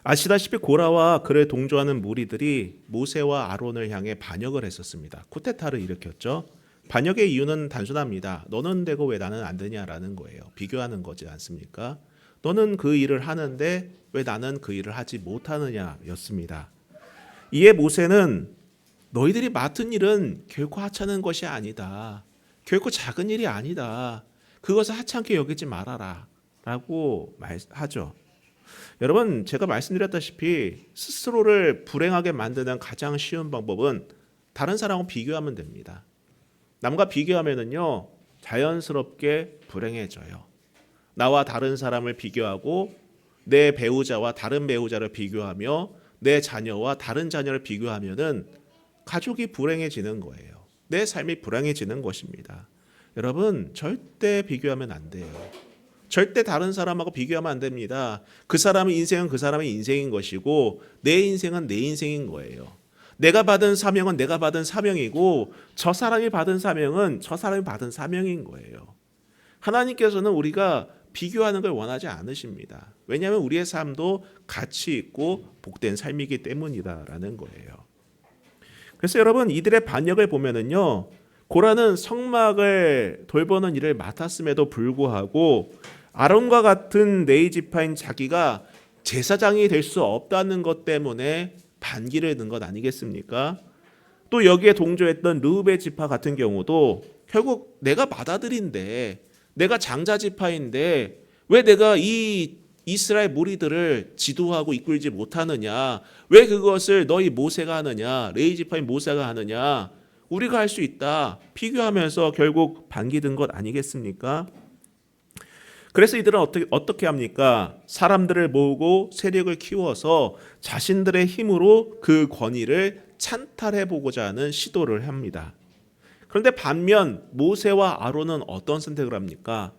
아시다시피 고라와 그를 동조하는 무리들이 모세와 아론을 향해 반역을 했었습니다. 쿠데타를 일으켰죠. 반역의 이유는 단순합니다. 너는 되고 왜 나는 안 되냐라는 거예요. 비교하는 거지 않습니까? 너는 그 일을 하는데 왜 나는 그 일을 하지 못하느냐였습니다. 이에 모세는 너희들이 맡은 일은 결코 하찮은 것이 아니다. 결코 작은 일이 아니다. 그것을 하찮게 여기지 말아라 라고 말하죠. 여러분, 제가 말씀드렸다시피 스스로를 불행하게 만드는 가장 쉬운 방법은 다른 사람하고 비교하면 됩니다. 남과 비교하면은요, 자연스럽게 불행해져요. 나와 다른 사람을 비교하고 내 배우자와 다른 배우자를 비교하며 내 자녀와 다른 자녀를 비교하면은 가족이 불행해지는 거예요. 내 삶이 불행해지는 것입니다. 여러분, 절대 비교하면 안 돼요. 절대 다른 사람하고 비교하면 안 됩니다. 그 사람의 인생은 그 사람의 인생인 것이고 내 인생은 내 인생인 거예요. 내가 받은 사명은 내가 받은 사명이고 저 사람이 받은 사명은 저 사람이 받은 사명인 거예요. 하나님께서는 우리가 비교하는 걸 원하지 않으십니다. 왜냐하면 우리의 삶도 가치 있고 복된 삶이기 때문이다라는 거예요. 그래서 여러분, 이들의 반역을 보면은요, 고라는 성막을 돌보는 일을 맡았음에도 불구하고 아론과 같은 레위 지파인 자기가 제사장이 될 수 없다는 것 때문에 반기를 든 것 아니겠습니까? 또 여기에 동조했던 르우벤 지파 같은 경우도 결국 내가 맏아들인데, 내가 장자 지파인데 왜 내가 이 이스라엘 무리들을 지도하고 이끌지 못하느냐? 왜 그것을 너희 모세가 하느냐? 레위 지파인 모세가 하느냐? 우리가 할 수 있다. 비교하면서 결국 반기든 것 아니겠습니까? 그래서 이들은 어떻게 합니까? 사람들을 모으고 세력을 키워서 자신들의 힘으로 그 권위를 찬탈해 보고자 하는 시도를 합니다. 그런데 반면 모세와 아론은 어떤 선택을 합니까?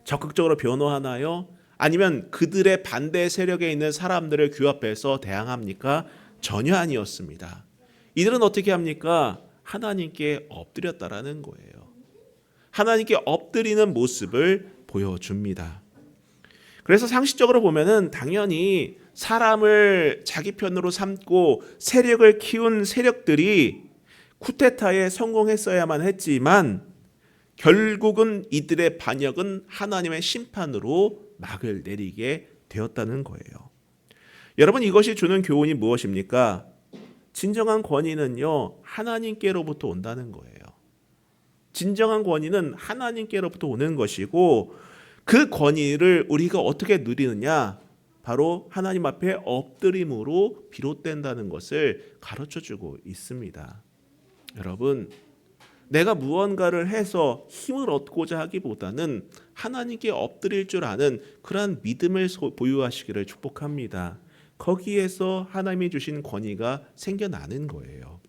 적극적으로 변호하나요? 아니면 그들의 반대 세력에 있는 사람들을 규합해서 대항합니까? 전혀 아니었습니다. 이들은 어떻게 합니까? 하나님께 엎드렸다라는 거예요. 하나님께 엎드리는 모습을 보여줍니다. 그래서 상식적으로 보면은 당연히 사람을 자기 편으로 삼고 세력을 키운 세력들이 쿠데타에 성공했어야만 했지만 결국은 이들의 반역은 하나님의 심판으로 막을 내리게 되었다는 거예요. 여러분, 이것이 주는 교훈이 무엇입니까? 진정한 권위는요, 하나님께로부터 온다는 거예요. 진정한 권위는 하나님께로부터 오는 것이고 그 권위를 우리가 어떻게 누리느냐? 바로 하나님 앞에 엎드림으로 비롯된다는 것을 가르쳐주고 있습니다. 여러분, 내가 무언가를 해서 힘을 얻고자 하기보다는 하나님께 엎드릴 줄 아는 그러한 믿음을 보유하시기를 축복합니다. 거기에서 하나님이 주신 권위가 생겨나는 거예요.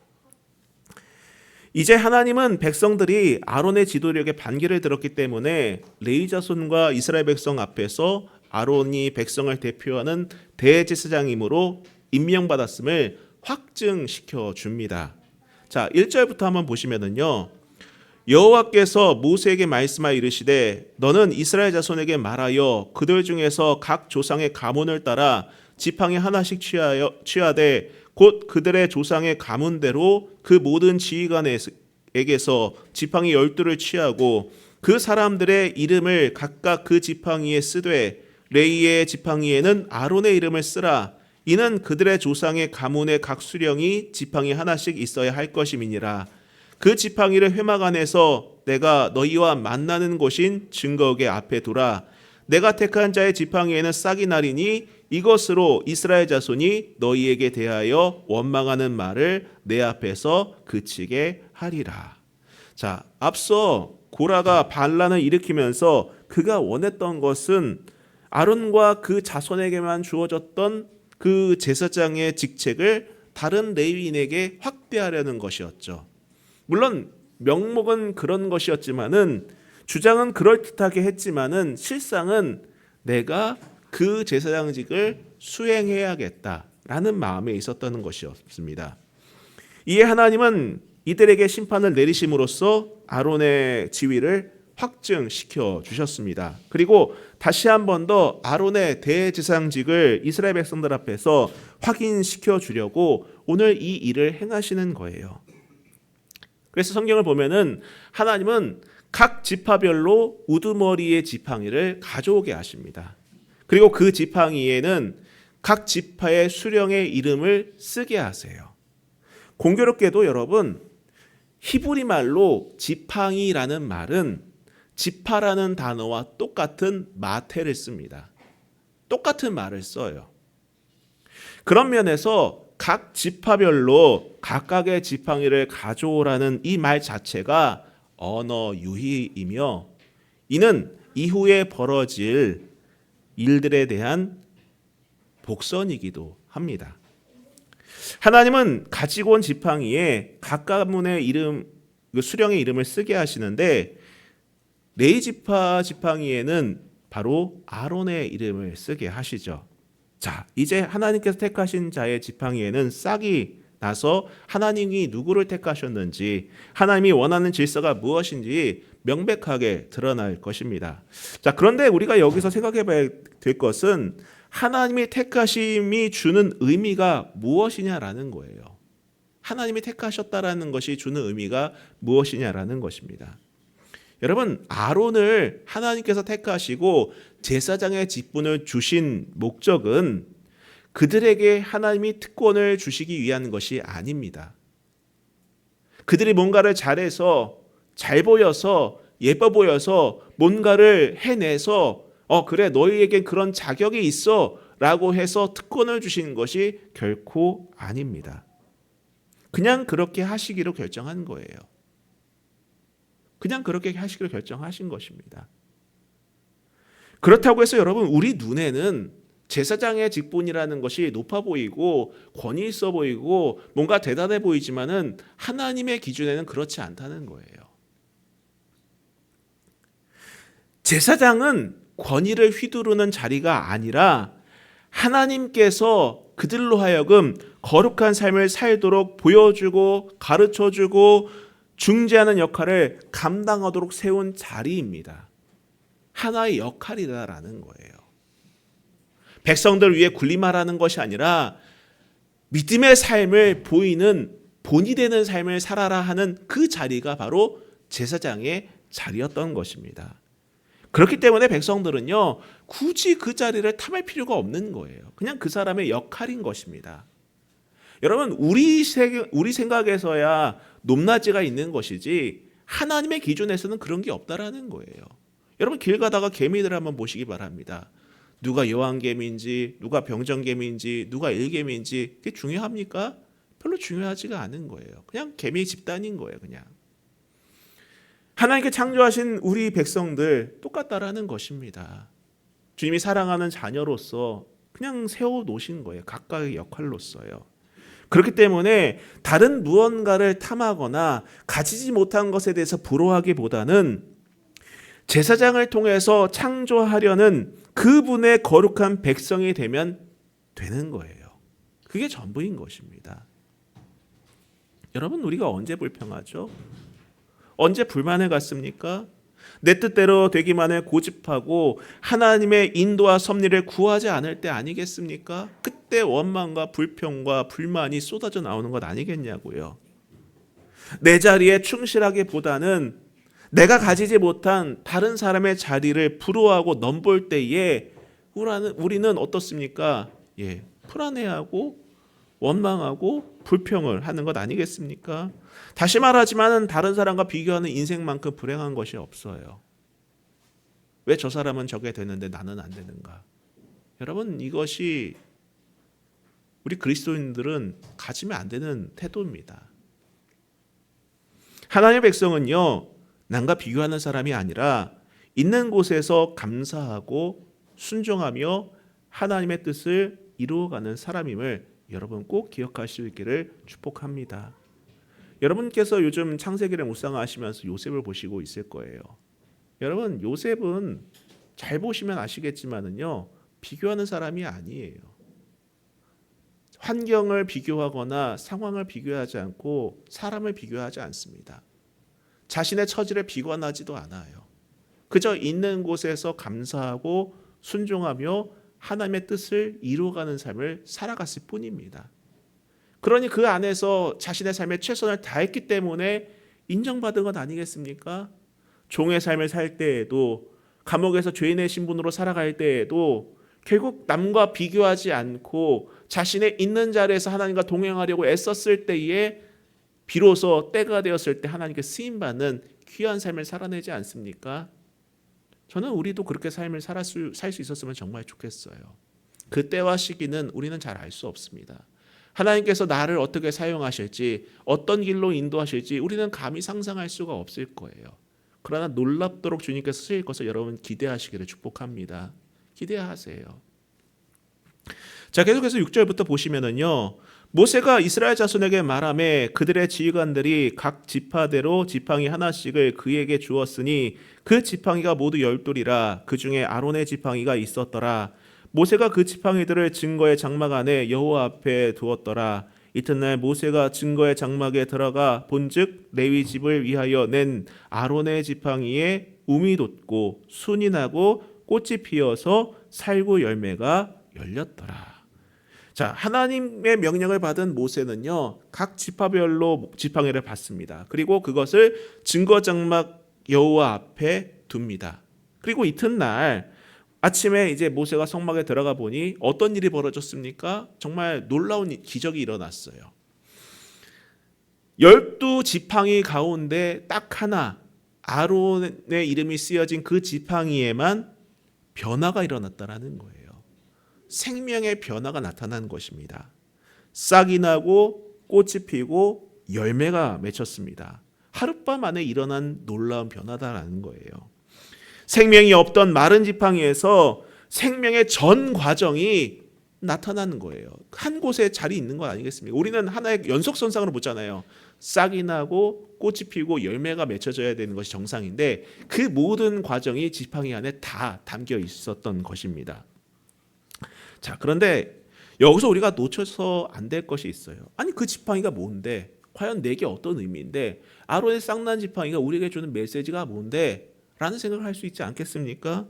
이제 하나님은 백성들이 아론의 지도력에 반기를 들었기 때문에 레위 자손과 이스라엘 백성 앞에서 아론이 백성을 대표하는 대제사장이므로 임명받았음을 확증시켜 줍니다. 자, 1절부터 한번 보시면은요. 여호와께서 모세에게 말씀하여 이르시되 너는 이스라엘 자손에게 말하여 그들 중에서 각 조상의 가문을 따라 지팡이 하나씩 취하되 곧 그들의 조상의 가문대로 그 모든 지휘관에게서 지팡이 12를 취하고 그 사람들의 이름을 각각 그 지팡이에 쓰되 레위의 지팡이에는 아론의 이름을 쓰라. 이는 그들의 조상의 가문의 각 수령이 지팡이 하나씩 있어야 할 것임이니라. 그 지팡이를 회막 안에서 내가 너희와 만나는 곳인 증거궤 앞에 두라. 내가 택한 자의 지팡이에는 싹이 나리니 이것으로 이스라엘 자손이 너희에게 대하여 원망하는 말을 내 앞에서 그치게 하리라. 자, 앞서 고라가 반란을 일으키면서 그가 원했던 것은 아론과 그 자손에게만 주어졌던 그 제사장의 직책을 다른 레위인에게 확대하려는 것이었죠. 물론 명목은 그런 것이었지만은 주장은 그럴듯하게 했지만은 실상은 내가 그 제사장직을 수행해야겠다라는 마음에 있었다는 것이었습니다. 이에 하나님은 이들에게 심판을 내리심으로써 아론의 지위를 확증시켜 주셨습니다. 그리고 다시 한 번 더 아론의 대제사장직을 이스라엘 백성들 앞에서 확인시켜 주려고 오늘 이 일을 행하시는 거예요. 그래서 성경을 보면은 하나님은 각 지파별로 우두머리의 지팡이를 가져오게 하십니다. 그리고 그 지팡이에는 각 지파의 수령의 이름을 쓰게 하세요. 공교롭게도 여러분, 히브리 말로 지팡이라는 말은 지파라는 단어와 똑같은 마테를 씁니다. 똑같은 말을 써요. 그런 면에서 각 지파별로 각각의 지팡이를 가져오라는 이 말 자체가 언어 유희이며, 이는 이후에 벌어질 일들에 대한 복선이기도 합니다. 하나님은 가지고 온 지팡이에 각 가문의 이름, 수령의 이름을 쓰게 하시는데, 레위 지파 지팡이에는 바로 아론의 이름을 쓰게 하시죠. 자, 이제 하나님께서 택하신 자의 지팡이에는 싹이 나서 하나님이 누구를 택하셨는지, 하나님이 원하는 질서가 무엇인지 명백하게 드러날 것입니다. 자, 그런데 우리가 여기서 생각해 봐야 될 것은 하나님의 택하심이 주는 의미가 무엇이냐라는 거예요. 하나님이 택하셨다라는 것이 주는 의미가 무엇이냐라는 것입니다. 여러분, 아론을 하나님께서 택하시고 제사장의 직분을 주신 목적은 그들에게 하나님이 특권을 주시기 위한 것이 아닙니다. 그들이 뭔가를 잘해서, 잘 보여서, 예뻐 보여서 뭔가를 해내서 그래, 너희에겐 그런 자격이 있어 라고 해서 특권을 주신 것이 결코 아닙니다. 그냥 그렇게 하시기로 결정한 거예요. 그냥 그렇게 하시기로 결정하신 것입니다. 그렇다고 해서 여러분, 우리 눈에는 제사장의 직분이라는 것이 높아 보이고 권위 있어 보이고 뭔가 대단해 보이지만은 하나님의 기준에는 그렇지 않다는 거예요. 제사장은 권위를 휘두르는 자리가 아니라 하나님께서 그들로 하여금 거룩한 삶을 살도록 보여주고 가르쳐주고 중재하는 역할을 감당하도록 세운 자리입니다. 하나의 역할이다라는 거예요. 백성들 위해 군림하라는 것이 아니라 믿음의 삶을 보이는 본이 되는 삶을 살아라 하는 그 자리가 바로 제사장의 자리였던 것입니다. 그렇기 때문에 백성들은요, 굳이 그 자리를 탐할 필요가 없는 거예요. 그냥 그 사람의 역할인 것입니다. 여러분, 우리 생각에서야 높낮이가 있는 것이지 하나님의 기준에서는 그런 게 없다라는 거예요. 여러분, 길 가다가 개미들 한번 보시기 바랍니다. 누가 여왕개미인지, 누가 병정개미인지, 누가 일개미인지 그게 중요합니까? 별로 중요하지가 않은 거예요. 그냥 개미 집단인 거예요. 그냥 하나님께 창조하신 우리 백성들 똑같다라는 것입니다. 주님이 사랑하는 자녀로서 그냥 세워놓으신 거예요. 각각의 역할로서요. 그렇기 때문에 다른 무언가를 탐하거나 가지지 못한 것에 대해서 부러워하기보다는 제사장을 통해서 창조하려는 그분의 거룩한 백성이 되면 되는 거예요. 그게 전부인 것입니다. 여러분, 우리가 언제 불평하죠? 언제 불만해 갔습니까? 내 뜻대로 되기만을 고집하고 하나님의 인도와 섭리를 구하지 않을 때 아니겠습니까? 그때 원망과 불평과 불만이 쏟아져 나오는 것 아니겠냐고요. 내 자리에 충실하기보다는 내가 가지지 못한 다른 사람의 자리를 부러워하고 넘볼 때에 우리는 어떻습니까? 불안해하고 원망하고 불평을 하는 것 아니겠습니까? 다시 말하지만 다른 사람과 비교하는 인생만큼 불행한 것이 없어요. 왜 저 사람은 저게 되는데 나는 안 되는가? 여러분, 이것이 우리 그리스도인들은 가지면 안 되는 태도입니다. 하나님의 백성은요, 남과 비교하는 사람이 아니라 있는 곳에서 감사하고 순종하며 하나님의 뜻을 이루어가는 사람임을 여러분 꼭 기억하실 수 있기를 축복합니다. 여러분께서 요즘 창세기를 묵상하시면서 요셉을 보시고 있을 거예요. 여러분, 요셉은 잘 보시면 아시겠지만은요, 비교하는 사람이 아니에요. 환경을 비교하거나 상황을 비교하지 않고 사람을 비교하지 않습니다. 자신의 처지를 비관하지도 않아요. 그저 있는 곳에서 감사하고 순종하며 하나님의 뜻을 이루어가는 삶을 살아갔을 뿐입니다. 그러니 그 안에서 자신의 삶에 최선을 다했기 때문에 인정받은 것 아니겠습니까? 종의 삶을 살 때에도, 감옥에서 죄인의 신분으로 살아갈 때에도 결국 남과 비교하지 않고 자신의 있는 자리에서 하나님과 동행하려고 애썼을 때에 비로소 때가 되었을 때 하나님께 쓰임받는 귀한 삶을 살아내지 않습니까? 저는 우리도 그렇게 삶을 살 수 있었으면 정말 좋겠어요. 그 때와 시기는 우리는 잘 알 수 없습니다. 하나님께서 나를 어떻게 사용하실지, 어떤 길로 인도하실지 우리는 감히 상상할 수가 없을 거예요. 그러나 놀랍도록 주님께서 쓰실 것을 여러분 기대하시기를 축복합니다. 기대하세요. 자, 계속해서 6절부터 보시면은요, 모세가 이스라엘 자손에게 말하매 그들의 지휘관들이 각 지파대로 지팡이 하나씩을 그에게 주었으니 그 지팡이가 모두 10돌이라 그 중에 아론의 지팡이가 있었더라. 모세가 그 지팡이들을 증거의 장막 안에 여호와 앞에 두었더라. 이튿날 모세가 증거의 장막에 들어가 본즉 레위 집을 위하여 낸 아론의 지팡이에 움이 돋고 순이 나고 꽃이 피어서 살구 열매가 열렸더라. 자, 하나님의 명령을 받은 모세는요, 각 지파별로 지팡이를 받습니다. 그리고 그것을 증거 장막 여호와 앞에 둡니다. 그리고 이튿날 아침에 이제 모세가 성막에 들어가 보니 어떤 일이 벌어졌습니까? 정말 놀라운 기적이 일어났어요. 12지팡이 가운데 딱 하나 아론의 이름이 쓰여진 그 지팡이에만 변화가 일어났다라는 거예요. 생명의 변화가 나타난 것입니다. 싹이 나고 꽃이 피고 열매가 맺혔습니다. 하룻밤 만에 일어난 놀라운 변화다라는 거예요. 생명이 없던 마른 지팡이에서 생명의 전 과정이 나타나는 거예요. 한 곳에 자리 있는 거 아니겠습니까? 우리는 하나의 연속선상으로 보잖아요. 싹이 나고 꽃이 피고 열매가 맺혀져야 되는 것이 정상인데 그 모든 과정이 지팡이 안에 다 담겨 있었던 것입니다. 자, 그런데 여기서 우리가 놓쳐서 안 될 것이 있어요. 아니, 그 지팡이가 뭔데? 과연 내게 어떤 의미인데? 아론의 쌍난 지팡이가 우리에게 주는 메시지가 뭔데? 라는 생각을 할 수 있지 않겠습니까?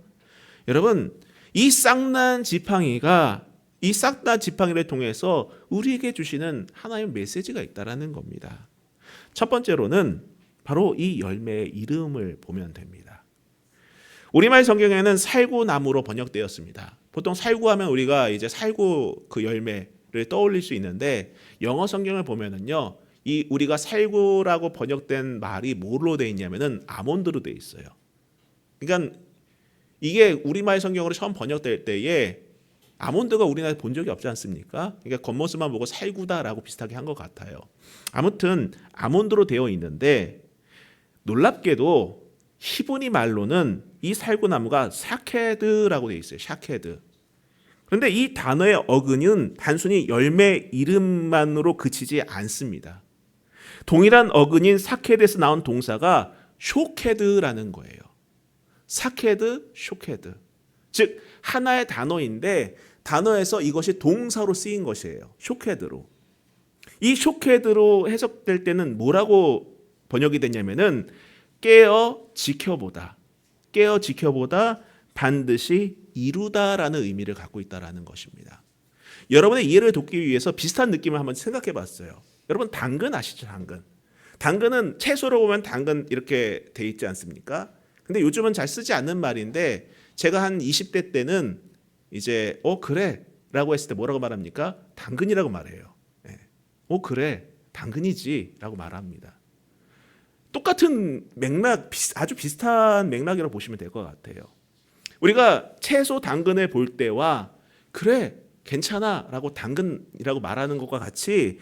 여러분, 이 쌍난 지팡이를 통해서 우리에게 주시는 하나님의 메시지가 있다라는 겁니다. 첫 번째로는 바로 이 열매의 이름을 보면 됩니다. 우리말 성경에는 살구나무로 번역되었습니다. 보통 살구하면 우리가 이제 살구 그 열매를 떠올릴 수 있는데 영어 성경을 보면은요, 이 우리가 살구라고 번역된 말이 뭐로 돼 있냐면은 아몬드로 돼 있어요. 그러니까 이게 우리말 성경으로 처음 번역될 때에 아몬드가 우리나라에 본 적이 없지 않습니까? 그러니까 겉모습만 보고 살구다라고 비슷하게 한 것 같아요. 아무튼 아몬드로 되어 있는데 놀랍게도 히브리 말로는 이 살구나무가 샤케드라고 되어 있어요. 샤케드. 그런데 이 단어의 어근은 단순히 열매 이름만으로 그치지 않습니다. 동일한 어근인 사케드에서 나온 동사가 쇼케드라는 거예요. 사케드, 쇼케드. 즉 하나의 단어인데 단어에서 이것이 동사로 쓰인 것이에요. 쇼케드로. 이 쇼케드로 해석될 때는 뭐라고 번역이 되냐면은 깨어 지켜보다. 깨어 지켜보다 반드시 이루다라는 의미를 갖고 있다라는 것입니다. 여러분의 이해를 돕기 위해서 비슷한 느낌을 한번 생각해 봤어요. 여러분 당근 아시죠? 당근. 당근은 채소로 보면 당근 이렇게 돼 있지 않습니까? 근데 요즘은 잘 쓰지 않는 말인데 제가 한 20대 때는 이제 그래 라고 했을 때 뭐라고 말합니까? 당근이라고 말해요. 네. 그래 당근이지 라고 말합니다. 똑같은 맥락, 아주 비슷한 맥락이라고 보시면 될 것 같아요. 우리가 채소 당근을 볼 때와 그래 괜찮아 라고 당근이라고 말하는 것과 같이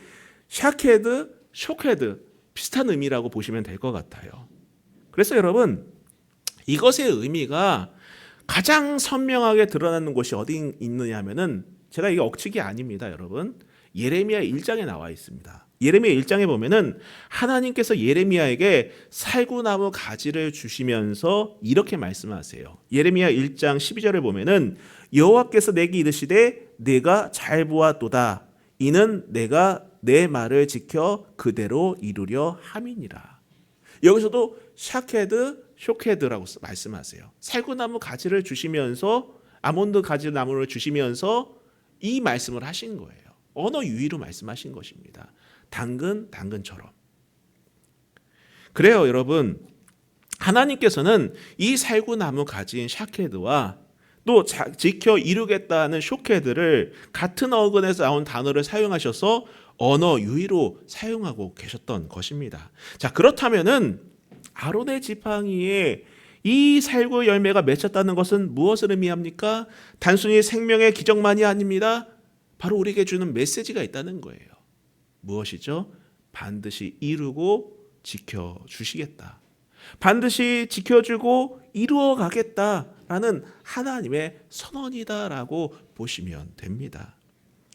샤케드, 쇼케드 비슷한 의미라고 보시면 될 것 같아요. 그래서 여러분 이것의 의미가 가장 선명하게 드러나는 곳이 어디 있느냐 하면은 제가 이게 억측이 아닙니다, 여러분. 예레미야 1장에 나와 있습니다. 예레미야 1장에 보면은 하나님께서 예레미야에게 살구나무 가지를 주시면서 이렇게 말씀하세요. 예레미야 1장 12절을 보면은 여호와께서 내게 이르시되 내가 잘 보았도다. 이는 내가 내 말을 지켜 그대로 이루려 함이니라. 여기서도 샤케드, 쇼헤드라고 말씀하세요. 살구나무 가지를 주시면서 아몬드 가지 나무를 주시면서 이 말씀을 하신 거예요. 언어 유희로 말씀하신 것입니다. 당근처럼. 그래요, 여러분. 하나님께서는 이 살구나무 가지인 샤케드와 또 지켜 이루겠다는 쇼케드를 같은 어근에서 나온 단어를 사용하셔서 언어 유희로 사용하고 계셨던 것입니다. 자, 그렇다면은 아론의 지팡이에 이 살구 열매가 맺혔다는 것은 무엇을 의미합니까? 단순히 생명의 기적만이 아닙니다. 바로 우리에게 주는 메시지가 있다는 거예요. 무엇이죠? 반드시 이루고 지켜주시겠다. 반드시 지켜주고 이루어 가겠다라는 하나님의 선언이다라고 보시면 됩니다.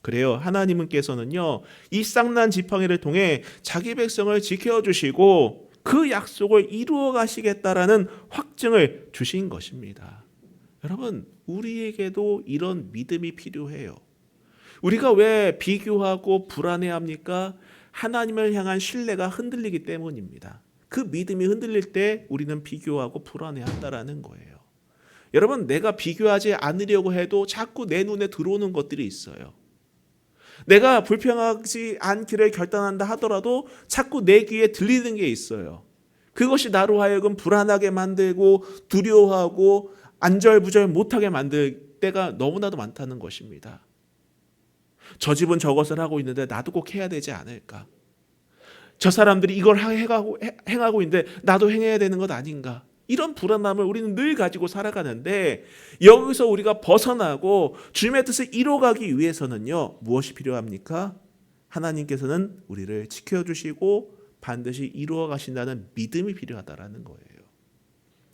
그래요. 하나님께서는요, 이 쌍난 지팡이를 통해 자기 백성을 지켜주시고 그 약속을 이루어 가시겠다라는 확증을 주신 것입니다. 여러분, 우리에게도 이런 믿음이 필요해요. 우리가 왜 비교하고 불안해합니까? 하나님을 향한 신뢰가 흔들리기 때문입니다. 그 믿음이 흔들릴 때 우리는 비교하고 불안해한다라는 거예요. 여러분, 내가 비교하지 않으려고 해도 자꾸 내 눈에 들어오는 것들이 있어요. 내가 불평하지 않기를 결단한다 하더라도 자꾸 내 귀에 들리는 게 있어요. 그것이 나로 하여금 불안하게 만들고 두려워하고 안절부절 못하게 만들 때가 너무나도 많다는 것입니다. 저 집은 저것을 하고 있는데 나도 꼭 해야 되지 않을까? 저 사람들이 이걸 행하고 있는데 나도 행해야 되는 것 아닌가? 이런 불안함을 우리는 늘 가지고 살아가는데, 여기서 우리가 벗어나고 주님의 뜻을 이루어가기 위해서는요, 무엇이 필요합니까? 하나님께서는 우리를 지켜주시고 반드시 이루어 가신다는 믿음이 필요하다라는 거예요.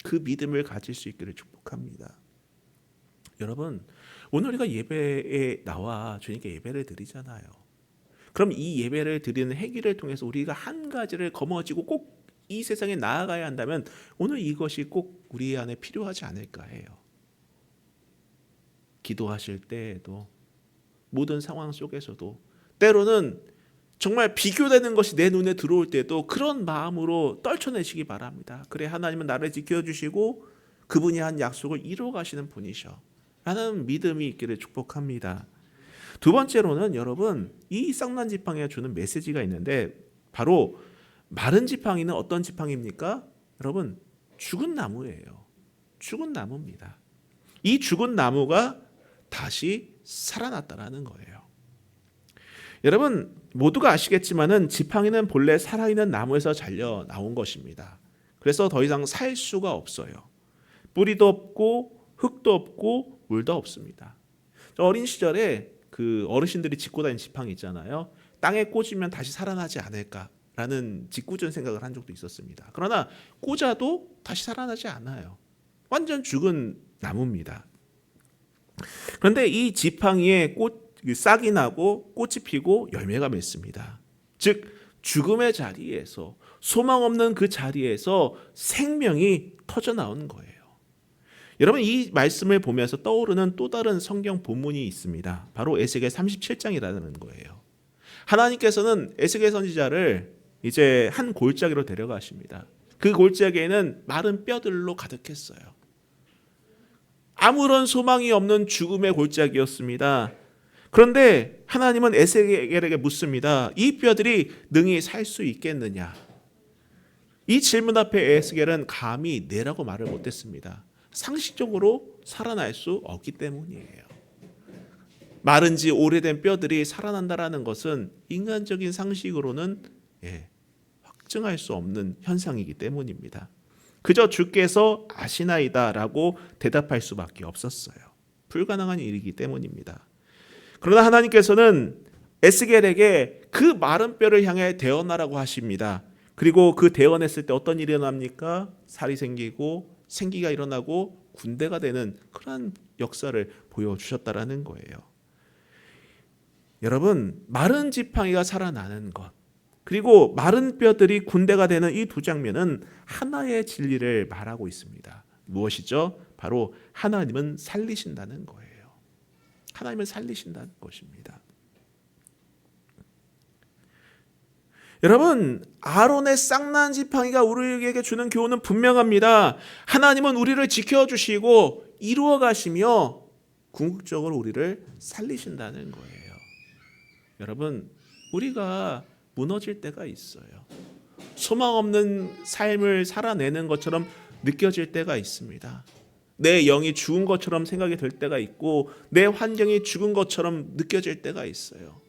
그 믿음을 가질 수 있기를 축복합니다. 여러분, 오늘 우리가 예배에 나와 주님께 예배를 드리잖아요. 그럼 이 예배를 드리는 행위를 통해서 우리가 한 가지를 거머쥐고 꼭 이 세상에 나아가야 한다면 오늘 이것이 꼭 우리 안에 필요하지 않을까 해요. 기도하실 때에도, 모든 상황 속에서도, 때로는 정말 비교되는 것이 내 눈에 들어올 때도 그런 마음으로 떨쳐내시기 바랍니다. 그래, 하나님은 나를 지켜주시고 그분이 한 약속을 이루어 가시는 분이셔 라는 믿음이 있기를 축복합니다. 두 번째로는 여러분, 이 쌍난 지팡이가 주는 메시지가 있는데, 바로 마른 지팡이는 어떤 지팡이입니까? 여러분, 죽은 나무예요. 죽은 나무입니다. 이 죽은 나무가 다시 살아났다라는 거예요. 여러분, 모두가 아시겠지만은 지팡이는 본래 살아있는 나무에서 잘려 나온 것입니다. 그래서 더 이상 살 수가 없어요. 뿌리도 없고 흙도 없고 물도 없습니다. 저 어린 시절에 그 어르신들이 짚고 다니는 지팡이 있잖아요. 땅에 꽂으면 다시 살아나지 않을까라는 짓궂은 생각을 한 적도 있었습니다. 그러나 꽂아도 다시 살아나지 않아요. 완전 죽은 나무입니다. 그런데 이 지팡이에 싹이 나고 꽃이 피고 열매가 맺습니다. 즉, 죽음의 자리에서, 소망 없는 그 자리에서 생명이 터져 나오는 거예요. 여러분, 이 말씀을 보면서 떠오르는 또 다른 성경 본문이 있습니다. 바로 에스겔 37장이라는 거예요. 하나님께서는 에스겔 선지자를 이제 한 골짜기로 데려가십니다. 그 골짜기에는 마른 뼈들로 가득했어요. 아무런 소망이 없는 죽음의 골짜기였습니다. 그런데 하나님은 에스겔에게 묻습니다. 이 뼈들이 능히 살 수 있겠느냐? 이 질문 앞에 에스겔은 감히 네라고 말을 못했습니다. 상식적으로 살아날 수 없기 때문이에요. 마른 지 오래된 뼈들이 살아난다라는 것은 인간적인 상식으로는 확증할 수 없는 현상이기 때문입니다. 그저 주께서 아시나이다라고 대답할 수밖에 없었어요. 불가능한 일이기 때문입니다. 그러나 하나님께서는 에스겔에게 그 마른 뼈를 향해 대언하라고 하십니다. 그리고 그 대언했을 때 어떤 일이 일어납니까? 살이 생기고 생기가 일어나고 군대가 되는 그런 역사를 보여주셨다라는 거예요. 여러분, 마른 지팡이가 살아나는 것, 그리고 마른 뼈들이 군대가 되는 이 두 장면은 하나의 진리를 말하고 있습니다. 무엇이죠? 바로 하나님은 살리신다는 거예요. 하나님은 살리신다는 것입니다. 여러분, 아론의 쌍난 지팡이가 우리에게 주는 교훈은 분명합니다. 하나님은 우리를 지켜주시고 이루어 가시며 궁극적으로 우리를 살리신다는 거예요. 여러분, 우리가 무너질 때가 있어요. 소망 없는 삶을 살아내는 것처럼 느껴질 때가 있습니다. 내 영이 죽은 것처럼 생각이 될 때가 있고 내 환경이 죽은 것처럼 느껴질 때가 있어요.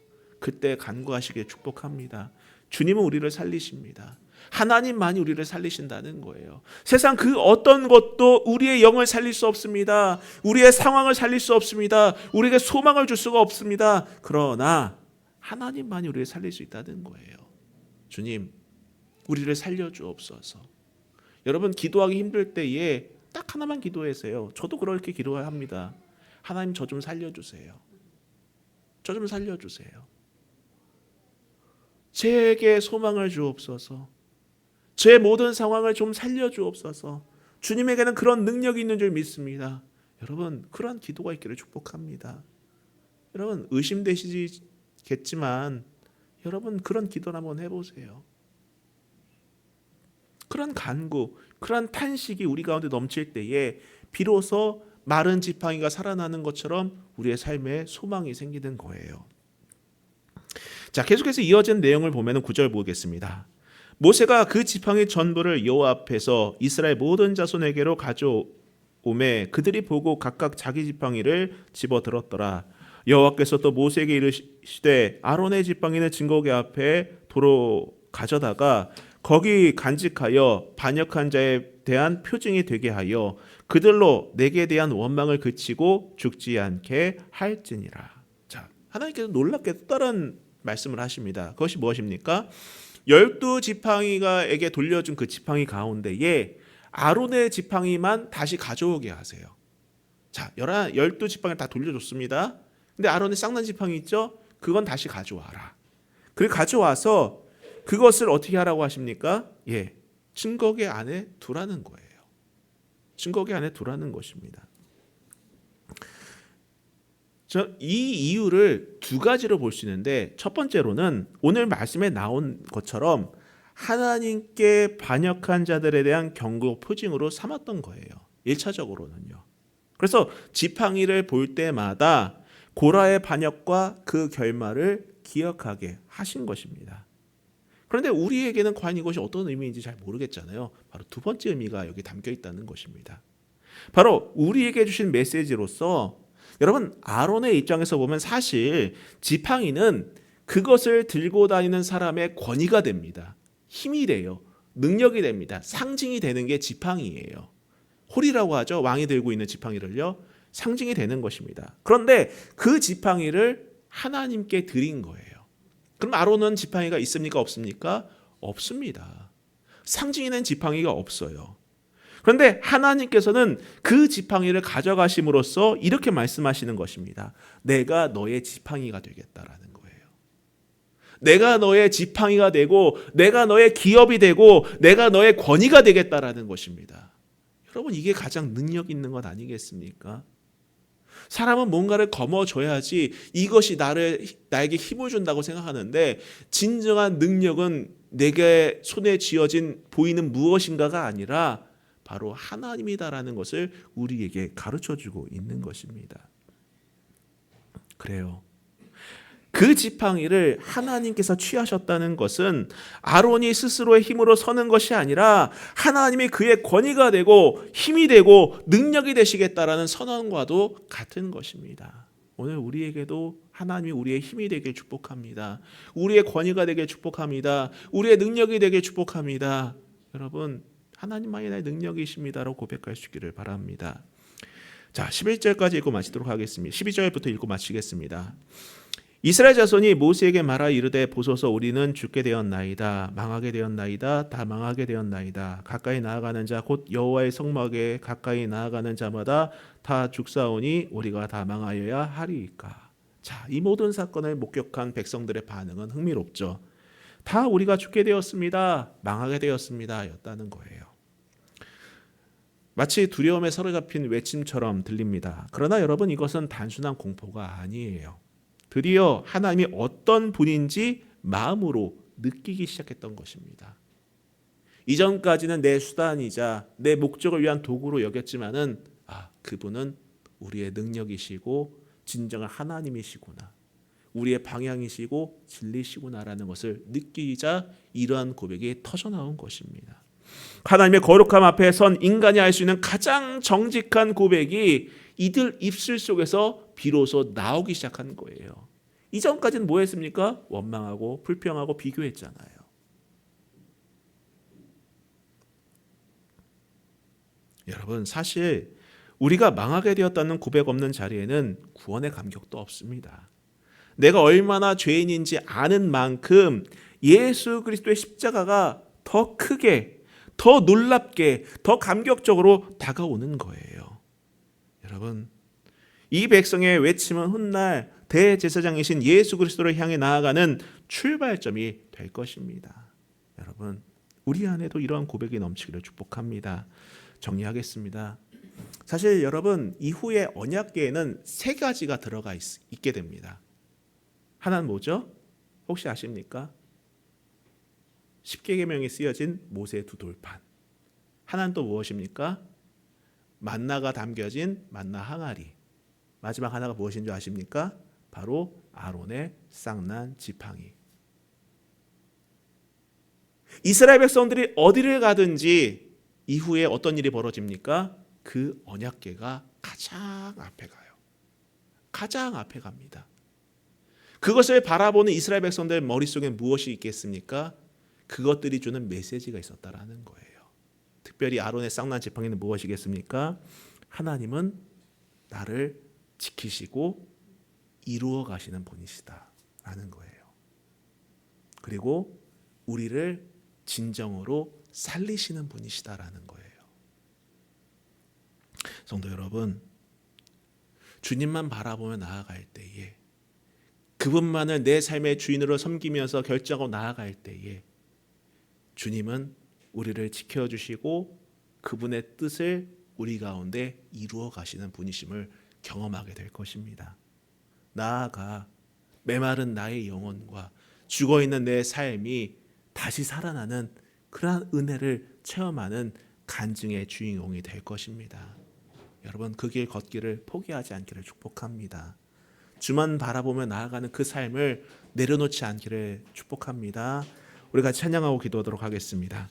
그때 간구하시기에 축복합니다. 주님은 우리를 살리십니다. 하나님만이 우리를 살리신다는 거예요. 세상 그 어떤 것도 우리의 영을 살릴 수 없습니다. 우리의 상황을 살릴 수 없습니다. 우리에게 소망을 줄 수가 없습니다. 그러나 하나님만이 우리를 살릴 수 있다는 거예요. 주님, 우리를 살려주옵소서. 여러분, 기도하기 힘들 때에 딱 하나만 기도하세요. 저도 그렇게 기도합니다. 하나님, 저 좀 살려주세요. 저 좀 살려주세요. 제게 소망을 주옵소서. 제 모든 상황을 좀 살려주옵소서. 주님에게는 그런 능력이 있는 줄 믿습니다. 여러분, 그런 기도가 있기를 축복합니다. 여러분, 의심되시겠지만 여러분, 그런 기도를 한번 해보세요. 그런 간구, 그런 탄식이 우리 가운데 넘칠 때에 비로소 마른 지팡이가 살아나는 것처럼 우리의 삶에 소망이 생기는 거예요. 자, 계속해서 이어진 내용을 보면 9절 보겠습니다. 모세가 그 지팡이 전부를 여호와 앞에서 이스라엘 모든 자손에게로 가져오매 그들이 보고 각각 자기 지팡이를 집어들었더라. 여호와께서 또 모세에게 이르시되 아론의 지팡이는 증거궤 앞에 도로 가져다가 거기 간직하여 반역한 자에 대한 표징이 되게 하여 그들로 내게 대한 원망을 그치고 죽지 않게 할지니라. 자, 하나님께서 놀랍게 또 다른 말씀을 하십니다. 그것이 무엇입니까? 12지팡이가에게 돌려준 그 지팡이 가운데에 아론의 지팡이만 다시 가져오게 하세요. 자, 12지팡이를 다 돌려줬습니다. 근데 아론의 쌍난 지팡이 있죠? 그건 다시 가져와라. 그리고 가져와서 그것을 어떻게 하라고 하십니까? 예, 증거궤 안에 두라는 거예요. 증거궤 안에 두라는 것입니다. 이 이유를 두 가지로 볼 수 있는데, 첫 번째로는 오늘 말씀에 나온 것처럼 하나님께 반역한 자들에 대한 경고 표징으로 삼았던 거예요. 1차적으로는요. 그래서 지팡이를 볼 때마다 고라의 반역과 그 결말을 기억하게 하신 것입니다. 그런데 우리에게는 과연 이것이 어떤 의미인지 잘 모르겠잖아요. 바로 두 번째 의미가 여기 담겨 있다는 것입니다. 바로 우리에게 주신 메시지로서 여러분, 아론의 입장에서 보면 사실 지팡이는 그것을 들고 다니는 사람의 권위가 됩니다. 힘이 돼요. 능력이 됩니다. 상징이 되는 게 지팡이예요. 홀이라고 하죠. 왕이 들고 있는 지팡이를요. 상징이 되는 것입니다. 그런데 그 지팡이를 하나님께 드린 거예요. 그럼 아론은 지팡이가 있습니까? 없습니까? 없습니다. 상징이 된 지팡이가 없어요. 그런데 하나님께서는 그 지팡이를 가져가심으로써 이렇게 말씀하시는 것입니다. 내가 너의 지팡이가 되겠다라는 거예요. 내가 너의 지팡이가 되고 내가 너의 기업이 되고 내가 너의 권위가 되겠다라는 것입니다. 여러분, 이게 가장 능력 있는 것 아니겠습니까? 사람은 뭔가를 거머쥐어야지 이것이 나에게 힘을 준다고 생각하는데, 진정한 능력은 내게 손에 쥐어진 보이는 무엇인가가 아니라 바로 하나님이다라는 것을 우리에게 가르쳐주고 있는 것입니다. 그래요. 그 지팡이를 하나님께서 취하셨다는 것은 아론이 스스로의 힘으로 서는 것이 아니라 하나님이 그의 권위가 되고 힘이 되고 능력이 되시겠다라는 선언과도 같은 것입니다. 오늘 우리에게도 하나님이 우리의 힘이 되길 축복합니다. 우리의 권위가 되길 축복합니다. 우리의 능력이 되길 축복합니다. 여러분, 하나님만이 나의 능력이십니다라고 고백할 수 있기를 바랍니다. 자, 11절까지 읽고 마치도록 하겠습니다. 12절부터 읽고 마치겠습니다. 이스라엘 자손이 모세에게 말하 이르되 보소서 우리는 죽게 되었나이다. 망하게 되었나이다. 다 망하게 되었나이다. 가까이 나아가는 자 곧 여호와의 성막에 가까이 나아가는 자마다 다 죽사오니 우리가 다 망하여야 하리이까. 자, 이 모든 사건을 목격한 백성들의 반응은 흥미롭죠. 다 우리가 죽게 되었습니다. 망하게 되었습니다. 였다는 거예요. 마치 두려움에 사로잡힌 외침처럼 들립니다. 그러나 여러분, 이것은 단순한 공포가 아니에요. 드디어 하나님이 어떤 분인지 마음으로 느끼기 시작했던 것입니다. 이전까지는 내 수단이자 내 목적을 위한 도구로 여겼지만은 그분은 우리의 능력이시고 진정한 하나님이시구나, 우리의 방향이시고 진리시구나라는 것을 느끼자 이러한 고백이 터져나온 것입니다. 하나님의 거룩함 앞에 선 인간이 할 수 있는 가장 정직한 고백이 이들 입술 속에서 비로소 나오기 시작한 거예요. 이전까지는 뭐 했습니까? 원망하고 불평하고 비교했잖아요. 여러분, 사실 우리가 망하게 되었다는 고백 없는 자리에는 구원의 감격도 없습니다. 내가 얼마나 죄인인지 아는 만큼 예수 그리스도의 십자가가 더 크게, 더 놀랍게, 더 감격적으로 다가오는 거예요. 여러분, 이 백성의 외침은 훗날 대제사장이신 예수 그리스도를 향해 나아가는 출발점이 될 것입니다. 여러분, 우리 안에도 이러한 고백이 넘치기를 축복합니다. 정리하겠습니다. 사실 여러분, 이후에 언약궤에는 세 가지가 들어가 있게 됩니다. 하나는 뭐죠? 혹시 아십니까? 10개 계명이 쓰여진 모세의 두 돌판. 하나는 또 무엇입니까? 만나가 담겨진 만나 항아리. 마지막 하나가 무엇인 줄 아십니까? 바로 아론의 쌍난 지팡이. 이스라엘 백성들이 어디를 가든지 이후에 어떤 일이 벌어집니까? 그 언약궤가 가장 앞에 가요. 가장 앞에 갑니다. 그것을 바라보는 이스라엘 백성들 머릿속에 무엇이 있겠습니까? 그것들이 주는 메시지가 있었다라는 거예요. 특별히 아론의 쌍난 지팡이는 무엇이겠습니까? 하나님은 나를 지키시고 이루어 가시는 분이시다라는 거예요. 그리고 우리를 진정으로 살리시는 분이시다라는 거예요. 성도 여러분, 주님만 바라보며 나아갈 때에, 그분만을 내 삶의 주인으로 섬기면서 결정하고 나아갈 때에 주님은 우리를 지켜주시고 그분의 뜻을 우리 가운데 이루어 가시는 분이심을 경험하게 될 것입니다. 나아가 메마른 나의 영혼과 죽어있는 내 삶이 다시 살아나는 그러한 은혜를 체험하는 간증의 주인공이 될 것입니다. 여러분, 그 길 걷기를 포기하지 않기를 축복합니다. 주만 바라보며 나아가는 그 삶을 내려놓지 않기를 축복합니다. 우리 같이 찬양하고 기도하도록 하겠습니다.